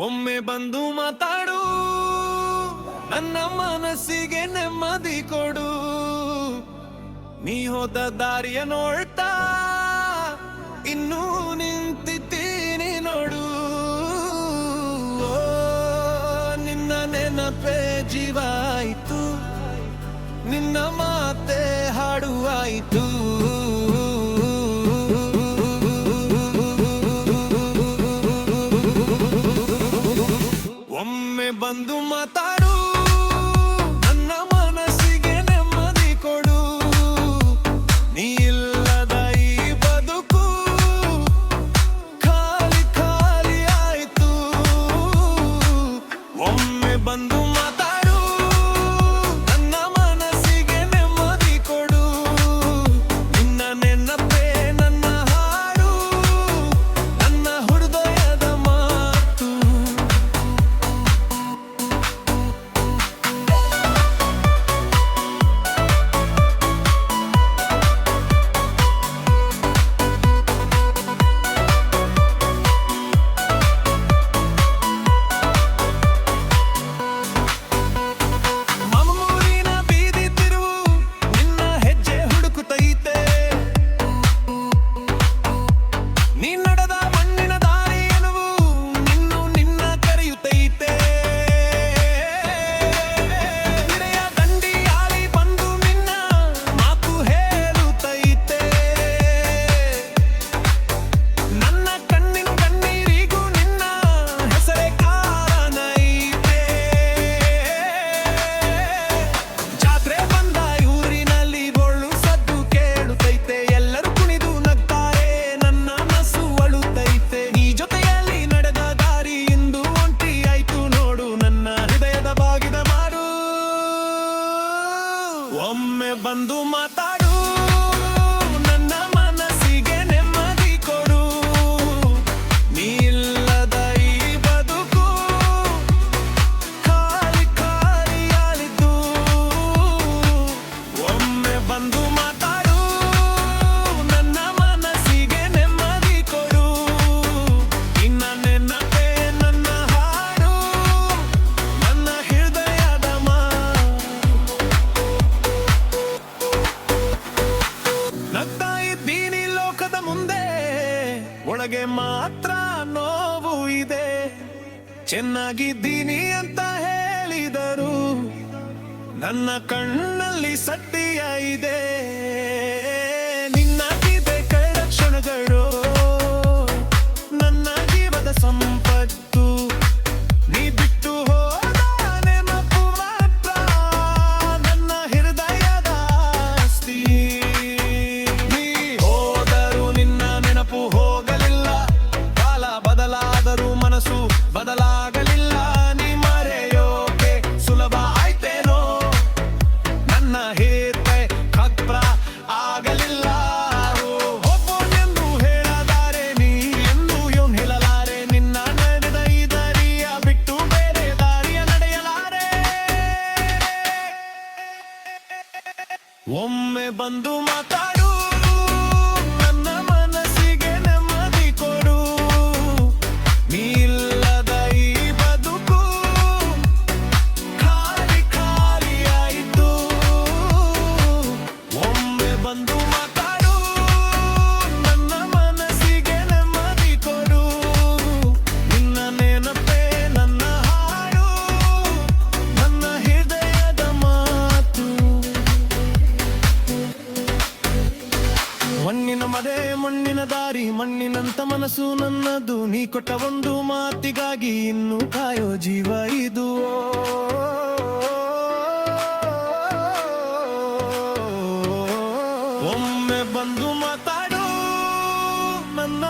ಒಮ್ಮೆ ಬಂದು ಮಾತಾಡು, ನನ್ನ ಮನಸ್ಸಿಗೆ ನೆಮ್ಮದಿ ಕೊಡು. ನೀ ಹೋದ ದಾರಿಯ ನೋಡ್ತಾ ಇನ್ನೂ ನಿಂತಿದ್ದೀನಿ ನೋಡು. ನಿನ್ನ ನೆನಪೇ ಜೀವ ಆಯ್ತು, ನಿನ್ನ ಮಾತೆ ಹಾಡುವಾಯಿತು. ಒಮ್ಮೆ ಬಂದು ಮಾತಾಡು, ನನ್ನ ಮನಸ್ಸಿಗೆ ನೆಮ್ಮದಿ ಕೊಡು. ನೀ ಇಲ್ಲದ ಈ ಬದುಕು ಖಾಲಿ ಖಾಲಿ ಆಯ್ತು. ಒಮ್ಮೆ ಬಂದು ಮಾತಾಡು, ನನ್ನ ಮನಸ್ಸಿಗೆ ನೆಮ್ಮದಿ ಕೊಡು. ನಿನ್ನ ನೆನಪೇ ನನ್ನ ಹಾಡು, ನನ್ನ ಹೃದಯದ ಮಾತು. ಮಮ್ಮೂರಿನ ಬೀದಿ ತಿರುವು ನಿನ್ನ ಹೆಜ್ಜೆ ಹುಡುಕುತ್ತೈತೆ. ನೀ ನಡೆದ ಮಣ್ಣಿನ ದಾರಿ ಎನ್ನುವು ನಿನ್ನ ಕರೆಯುತ್ತೈತೆ. ಹಿರೆಯ ದಂಡಿ ಆಳಿ ಬಂದು ನಿನ್ನ ಮಾತು ಹೇಳುತ್ತೈತೆ. ನನ್ನ ಕಣ್ಣಿನ ಕಣ್ಣೀರಿಗೂ ನಿನ್ನ ಹೆಸರೇ ಕಾರಣ ಐತೆ. ಜಾತ್ರೆ ಬಂದ ಊರಿನಲ್ಲಿ ಬೋಳು ಸದ್ದು ಕೇಳುತ್ತೈತೆ. ಎಲ್ಲರೂ ಕುಣಿದು ನಗ್ತಾರೆ, ನನ್ನ ಮನಸ್ಸು ಅಳುತ್ತೈತೆ. ನೀ ಜೊತೆಯಲ್ಲಿ ನಡೆದ ದಾರಿ ಇಂದು ಒಂಟಿ ಆಯ್ತು ನೋಡು, ನನ್ನ ಹೃದಯದ ಬಾಗಿದ ಮಾಡು. ಒಮ್ಮೆ ಬಂದು ಮಾತಾಡು, ನನ್ನ ಮನಸ್ಸಿಗೆ ನೆಮ್ಮದಿ ಕೊಡು. ನೀ ಇಲ್ಲದ ಈ ಬದುಕು ಖಾಲಿ ಖಾಲಿ ಆಲಿದ್ದು. ಒಮ್ಮೆ ಬಂದು ಮಾತಾಡು, ನನ್ನ ಮನಸ್ಸಿಗೆ ನೆಮ್ಮದಿ ಕೊಡು. ನಿನ್ನ ನೆನಪೇ ನನ್ನ ಹಾಡು, ನನ್ನ ಹೃದಯದ ನಗ್ತಾ ಇದ್ದೀನಿ ಲೋಕದ ಮುಂದೆ, ಒಳಗೆ ಮಾತ್ರ ನೋವು ಇದೆ. ಚೆನ್ನಾಗಿದ್ದೀನಿ ಅಂತ ಹೇಳಿದರು, ನನ್ನ ಕಣ್ಣಲ್ಲಿ ಸತ್ಯ ಇದೆ. ನಿನ್ನಾಗಿದೆ ಕಳೆದ ಕ್ಷಣಗಳು, ನನ್ನ ಜೀವದ ಸಂಪತ್ತು. ನೀ ಬಿಟ್ಟು ಹೋದ ನೆನಪು ಮಾತ್ರ ನನ್ನ ಹೃದಯದ ಆಸ್ತಿ. ನೀ ಹೋದರೂ ನಿನ್ನ ನೆನಪು ಹೋಗಲಿಲ್ಲ, ಕಾಲ ಬದಲಾದರೂ ಮನಸ್ಸು ಬದಲಾಗಲಿಲ್ಲ. ನೀ ಮರೆಯೋಕೆ ಸುಲಭ ಆಯ್ತೇನೋ, ನನ್ನ ಹೇತೆ ಖತ್ರ ಆಗಲಿಲ್ಲ. ಒಬ್ಬನೆಂದು ಹೇಳಲಾರೆ, ನೀ ಎಂದು ಯೋನ್ ಹೇಳಲಾರೆ. ನಿನ್ನ ನಡೆದ ಈ ದಾರಿಯ ಬಿಟ್ಟು ಬೇರೆ ದಾರಿಯ ನಡೆಯಲಾರೆ. ಒಮ್ಮೆ ಬಂದು ಮಾತಾಡು, ನನ್ನ ಮನಸ್ಸಿಗೆ ನೆಮ್ಮದಿ ಕೊಡು. ನೀ ಇಲ್ಲದ ಈ ಬದುಕು ಖಾಲಿ ಖಾಲಿ ಆಯಿತು. ಒಮ್ಮೆ ಬಂದು ಮಾತಾಡು, ನನ್ನ ಮನಸ್ಸಿಗೆ ನೆಮ್ಮದಿ ಕೊಡು. ನಿನ್ನ ನೆನಪೇ ನನ್ನ ಹಾಡು, ನನ್ನ ಹೃದಯದ ಮಾತು. ಮಣ್ಣಿನ ಮದೆ ಮಣ್ಣಿನ ದಾರಿ, ಮಣ್ಣಿನಂತ ಮನಸ್ಸು ನನ್ನದು. ನೀ ಕೊಟ್ಟ ಒಂದು ಮಾತಿಗಾಗಿ ಇನ್ನು ಕಾಯೋ ಜೀವ ಇದು. ಒಮ್ಮೆ ಬಂದು ಮಾತಾಡು, ನನ್ನ